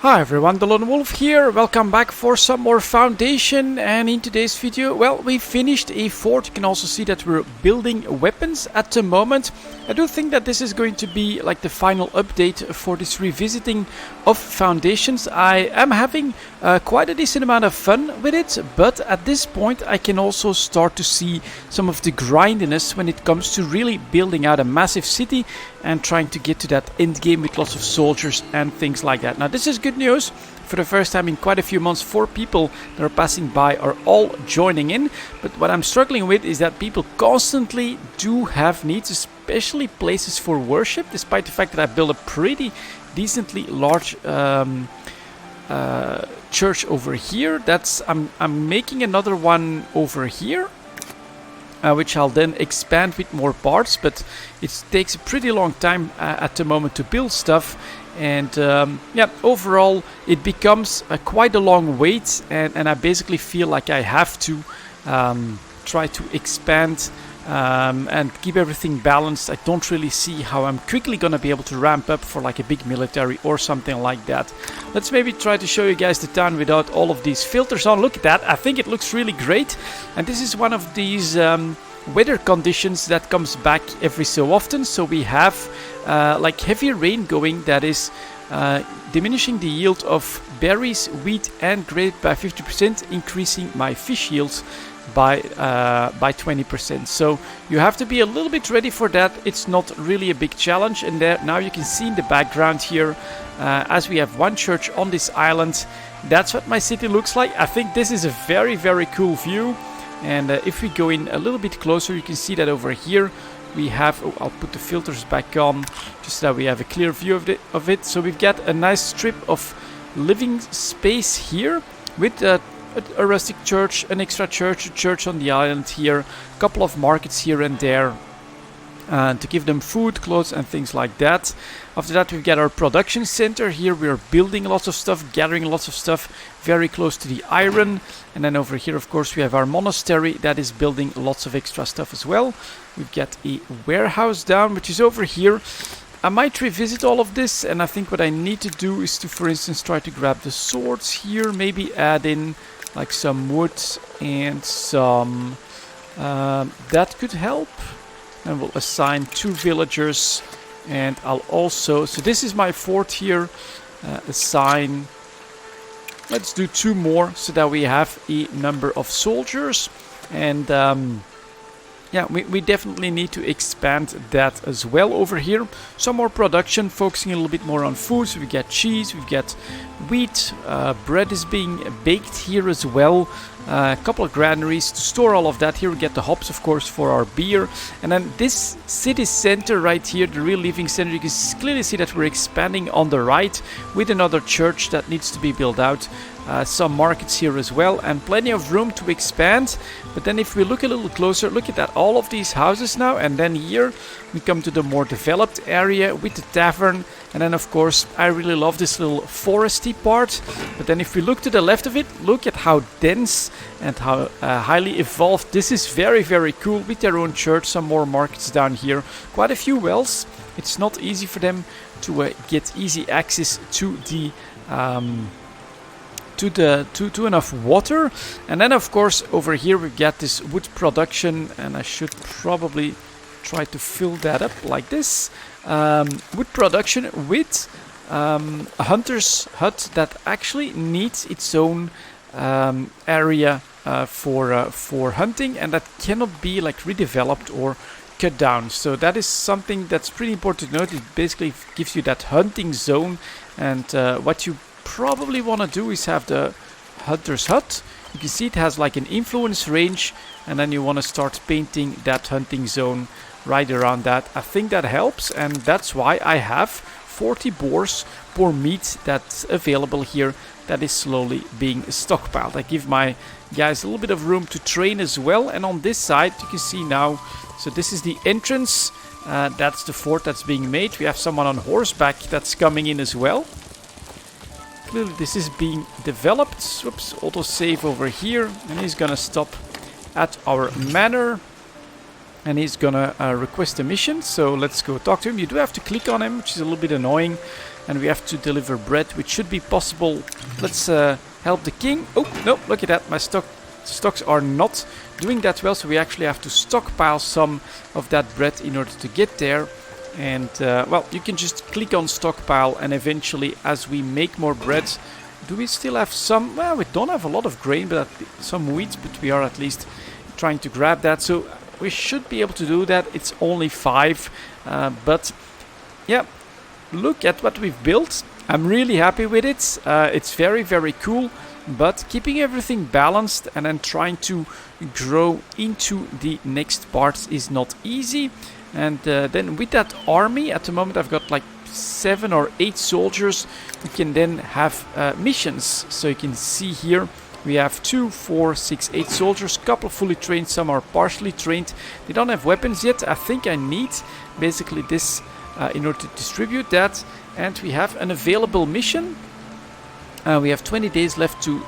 Hi everyone, delonewolf here. Welcome back for some more foundation, and in today's video, well, we finished a fort. You can also see that we're building weapons at the moment. I do think that this is going to be like the final update for this revisiting of foundations. I am having quite a decent amount of fun with it, but at this point I can also start to see some of the grindiness when it comes to really building out a massive city and trying to get to that end game with lots of soldiers and things like that. Now this is good news. For the first time in quite a few months, 4 people that are passing by are all joining in. But what I'm struggling with is that people constantly do have needs, especially places for worship, despite the fact that I built a pretty decently large church over here. I'm making another one over here, which I'll then expand with more parts, but it takes a pretty long time at the moment to build stuff. And yeah, overall it becomes quite a long wait, and I basically feel like I have to try to expand and keep everything balanced. I don't really see how I'm quickly gonna be able to ramp up for like a big military or something like that. Let's maybe try to show you guys the town without all of these filters on. Look at that, I think it looks really great. And this is one of these weather conditions that comes back every so often. So we have like heavy rain going, that is diminishing the yield of berries, wheat and grape by 50%, increasing my fish yields by 20%. So you have to be a little bit ready for that. It's not really a big challenge. And there now you can see in the background here, as we have one church on this island, that's what my city looks like. I think this is a very, very cool view. And if we go in a little bit closer, you can see that over here we have, I'll put the filters back on just so that we have a clear view of it. So we've got a nice strip of living space here with a rustic church, an extra church, a church on the island here, a couple of markets here and there, to give them food, clothes and things like that. After that we've got our production center. Here we're building lots of stuff, gathering lots of stuff very close to the iron. And then over here of course we have our monastery that is building lots of extra stuff as well. We've got a warehouse down, which is over here. I might revisit all of this, and I think what I need to do is to, for instance, try to grab the swords here, maybe add in like some wood and some that could help. And we'll assign 2 villagers, and I'll also, so this is my fort here, assign, let's do 2 more so that we have a number of soldiers. And yeah, we definitely need to expand that as well over here. Some more production, focusing a little bit more on food. So we got cheese, we've got wheat, bread is being baked here as well. A couple of granaries to store all of that. Here we get the hops, of course, for our beer. And then this city center right here, the real living center, you can clearly see that we're expanding on the right with another church that needs to be built out. Some markets here as well, and plenty of room to expand. But then if we look a little closer, look at that, all of these houses now, and then here we come to the more developed area with the tavern. And then of course I really love this little foresty part. But then if we look to the left of it, look at how dense and how highly evolved this is. Very, very cool, with their own church, some more markets down here, quite a few wells. It's not easy for them to get easy access to the to enough water. And then of course over here we've got this wood production, and I should probably try to fill that up like this. Wood production with a hunter's hut that actually needs its own area for hunting, and that cannot be like redeveloped or cut down. So that is something that's pretty important to note. It basically gives you that hunting zone, and what you probably want to do is have the hunter's hut. You can see it has like an influence range, and then you want to start painting that hunting zone right around that. I think that helps, and that's why I have 40 boar meat that's available here that is slowly being stockpiled. I give my guys a little bit of room to train as well. And on this side you can see now, so this is the entrance, that's the fort that's being made. We have someone on horseback that's coming in as well. Clearly this is being developed. Oops, auto save over here, and he's gonna stop at our manor and he's gonna request a mission. So let's go talk to him. You do have to click on him, which is a little bit annoying. and we have to deliver bread, which should be possible. Let's help the king. Oh, no, look at that. My stocks are not doing that well, so we actually have to stockpile some of that bread in order to get there. And, well, you can just click on stockpile, and eventually, as we make more bread, do we still have some? Well, we don't have a lot of grain, but some wheat, but we are at least trying to grab that. So we should be able to do that. It's only 5, but yeah, look at what we've built. I'm really happy with it. It's very, very cool, but keeping everything balanced and then trying to grow into the next parts is not easy. And then with that army, at the moment I've got like 7 or 8 soldiers. We can then have missions. So you can see here we have 2, 4, 6, 8 soldiers, couple fully trained, some are partially trained. They don't have weapons yet. I think I need basically this in order to distribute that. And we have an available mission. We have 20 days left to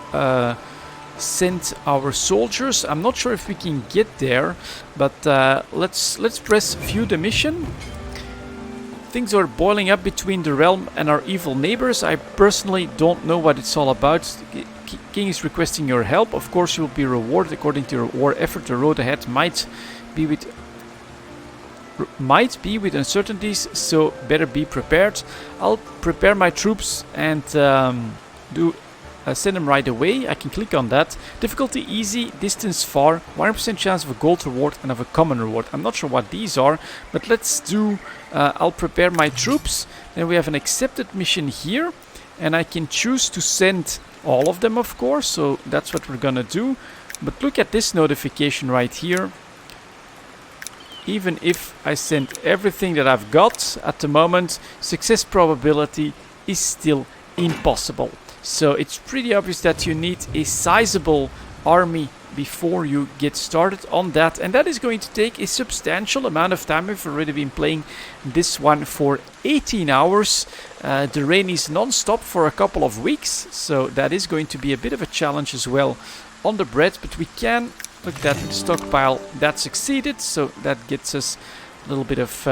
send our soldiers. I'm not sure if we can get there, but let's press view the mission. Things are boiling up between the realm and our evil neighbors. I personally don't know what it's all about. The king is requesting your help. Of course you will be rewarded according to your war effort. The road ahead might be with uncertainties, so better be prepared. I'll prepare my troops and send them right away. I can click on that. Difficulty easy, distance far, 100% chance of a gold reward and of a common reward. I'm not sure what these are, but let's do, I'll prepare my troops. Then we have an accepted mission here, and I can choose to send all of them, of course, so that's what we're gonna do. But look at this notification right here. Even if I send everything that I've got at the moment, success probability is still impossible. So it's pretty obvious that you need a sizable army before you get started on that, and that is going to take a substantial amount of time. We've already been playing this one for 18 hours. The rain is non-stop for a couple of weeks, so that is going to be a bit of a challenge as well on the bread, but we can look at that stockpile. That succeeded, so that gets us a little bit of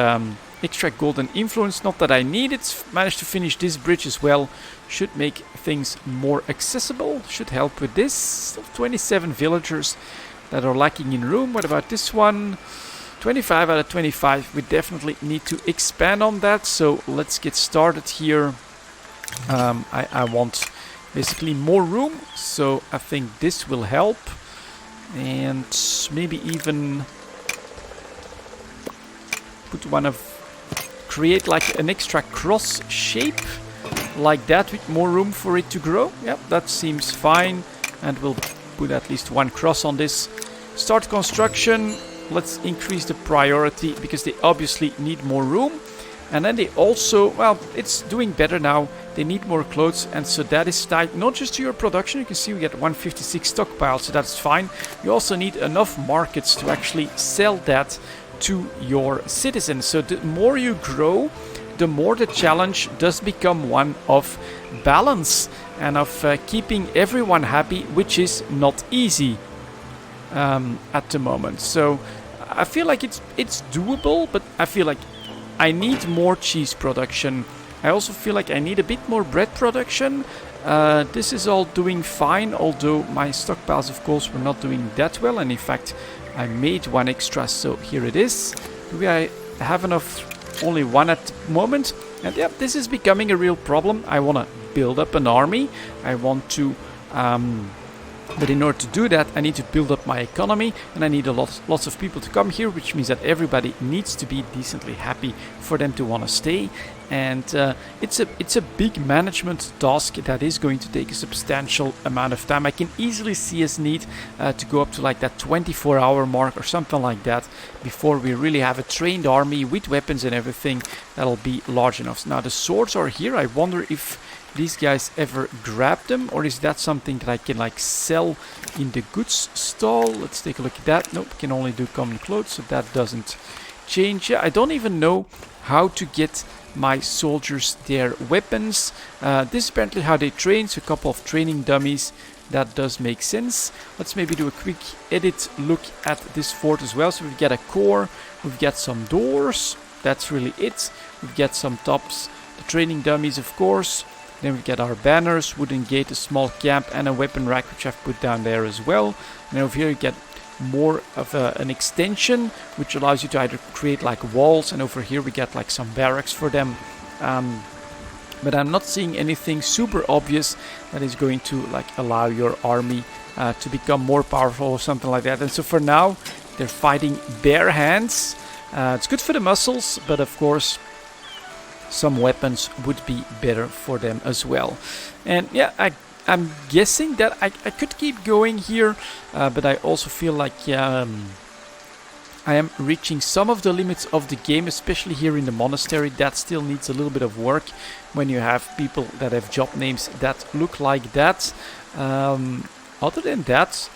extra golden influence. Not that I need it. Managed to finish this bridge as well. Should make things more accessible. Should help with this. Still 27 villagers that are lacking in room. What about this one? 25 out of 25. We definitely need to expand on that. So let's get started here. I want basically more room. So I think this will help. And maybe even put one of... create like an extra cross shape. Like that, with more room for it to grow. Yep, that seems fine. And we'll put at least one cross on this. Start construction. Let's increase the priority because they obviously need more room. And then they also, well, it's doing better now. They need more clothes, and so that is tied not just to your production. You can see we get 156 stockpile, so that's fine. You also need enough markets to actually sell that to your citizens. So the more you grow, the more the challenge does become one of balance and of keeping everyone happy, which is not easy at the moment. So I feel like it's doable, but I feel like I need more cheese production. I also feel like I need a bit more bread production. This is all doing fine, although my stockpiles of course were not doing that well, and in fact I made one extra, so here it is. Do I have enough? Only one at the moment, and yeah, this is becoming a real problem. I want to build up an army. I want to but in order to do that I need to build up my economy, and I need lots of people to come here, which means that everybody needs to be decently happy for them to want to stay. And it's a big management task that is going to take a substantial amount of time. I can easily see us need to go up to like that 24-hour mark or something like that before we really have a trained army with weapons and everything that'll be large enough. Now the swords are here. I wonder if these guys ever grab them, or is that something that I can like sell in the goods stall? Let's take a look at that. Nope, can only do common clothes, so that doesn't change. I don't even know how to get my soldiers their weapons. This is apparently how they train, so a couple of training dummies. That does make sense. Let's maybe do a quick edit look at this fort as well. So we've got a core, we've got some doors, that's really it. We've got some tops the training dummies, of course. Then we get our banners, wooden gate, a small camp, and a weapon rack, which I've put down there as well. And over here you get more of an extension, which allows you to either create like walls, and over here we get like some barracks for them. But I'm not seeing anything super obvious that is going to like allow your army to become more powerful or something like that. And so for now, they're fighting bare hands. It's good for the muscles, but of course, some weapons would be better for them as well. And yeah, I'm guessing that I could keep going here, but I also feel like I am reaching some of the limits of the game, especially here in the monastery. That still needs a little bit of work when you have people that have job names that look like that. Other than that,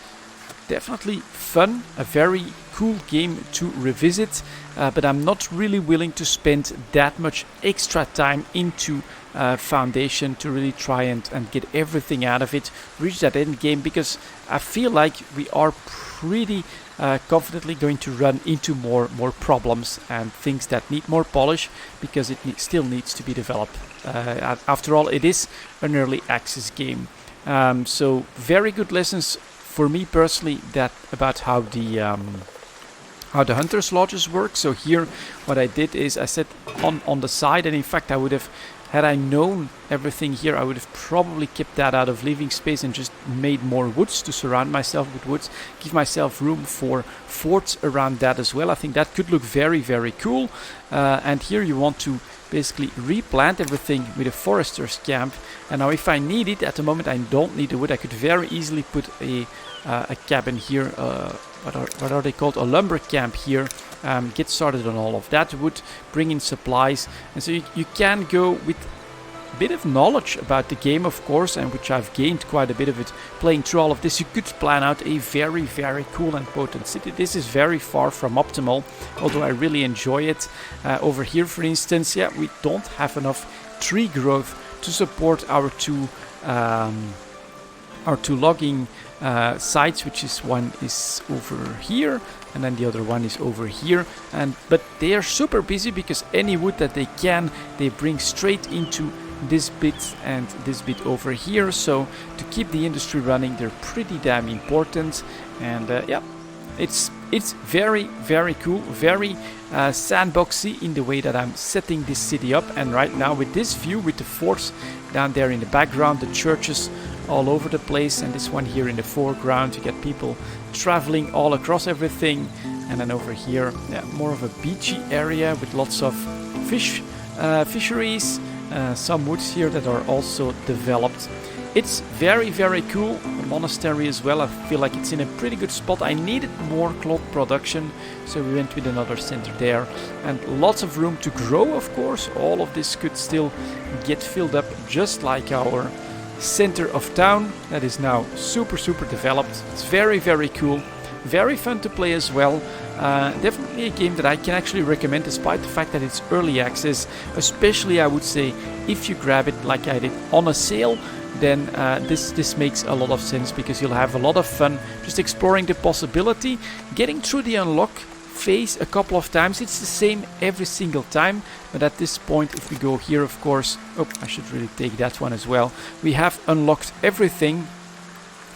definitely fun, a very cool game to revisit, but I'm not really willing to spend that much extra time into Foundation to really try and get everything out of it, reach that end game, because I feel like we are pretty confidently going to run into more problems and things that need more polish, because it still needs to be developed. After all, it is an early access game. So very good lessons for me personally about how the hunters lodges work. So here what I did is I set on the side, and in fact I would have, had I known everything here, I would have probably kept that out of living space and just made more woods to surround myself with woods, give myself room for forts around that as well. I think that could look very, very cool. And here you want to basically replant everything with a forester's camp. And now if I need it, at the moment I don't need the wood, I could very easily put a cabin here, what are they called, a lumber camp here. Get started on all of that wood, bring in supplies, and so you can go with a bit of knowledge about the game, of course, and which I've gained quite a bit of it playing through all of this. You could plan out a very, very cool and potent city. This is very far from optimal, although I really enjoy it. Over here, for instance, yeah, we don't have enough tree growth to support our two logging sites, which is one is over here and then the other one is over here, but they are super busy because any wood that they can, they bring straight into this bit and this bit over here. So to keep the industry running, they're pretty damn important. And yeah, it's very, very cool, very sandboxy in the way that I'm setting this city up. And right now with this view, with the forts down there in the background, the churches all over the place, and this one here in the foreground, you get people traveling all across everything. And then over here, yeah, more of a beachy area with lots of fisheries, some woods here that are also developed. It's very, very cool. The monastery as well, I feel like it's in a pretty good spot. I needed more cloth production, so we went with another center there. And lots of room to grow, of course. All of this could still get filled up, just like our center of town that is now super, super developed. It's very, very cool, very fun to play as well. Definitely a game that I can actually recommend, despite the fact that it's early access. Especially, I would say, if you grab it like I did on a sale, then this makes a lot of sense, because you'll have a lot of fun just exploring the possibility, getting through the unlock phase a couple of times. It's the same every single time, but at this point, if we go here, of course, oh, I should really take that one as well. We have unlocked everything.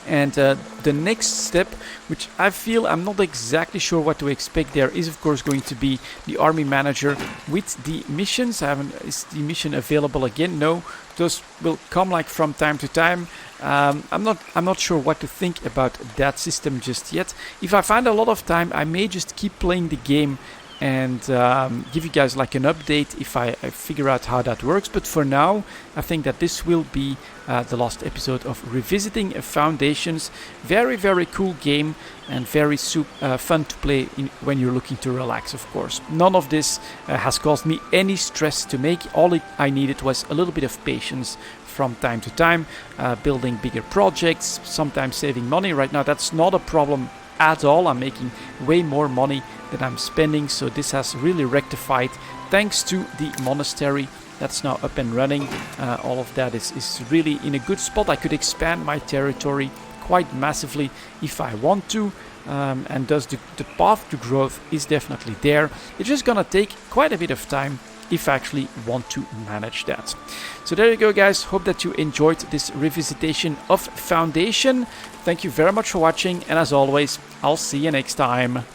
And the next step, which I feel I'm not exactly sure what to expect there, is of course going to be the army manager with the missions. Is the mission available again? No, those will come like from time to time. I'm not sure what to think about that system just yet. If I find a lot of time, I may just keep playing the game and give you guys like an update if I figure out how that works. But for now, I think that this will be the last episode of Revisiting Foundations. Very, very cool game, and very fun to play when you're looking to relax, of course. None of this has caused me any stress to make. All I needed was a little bit of patience from time to time, building bigger projects, sometimes saving money. Right now, that's not a problem at all. I'm making way more money than I'm spending, so this has really rectified thanks to the monastery that's now up and running. All of that is really in a good spot. I could expand my territory quite massively if I want to, and thus the path to growth is definitely there. It's just gonna take quite a bit of time if I actually want to manage that. So there you go, guys. Hope that you enjoyed this revisitation of Foundation. Thank you very much for watching, and as always, I'll see you next time.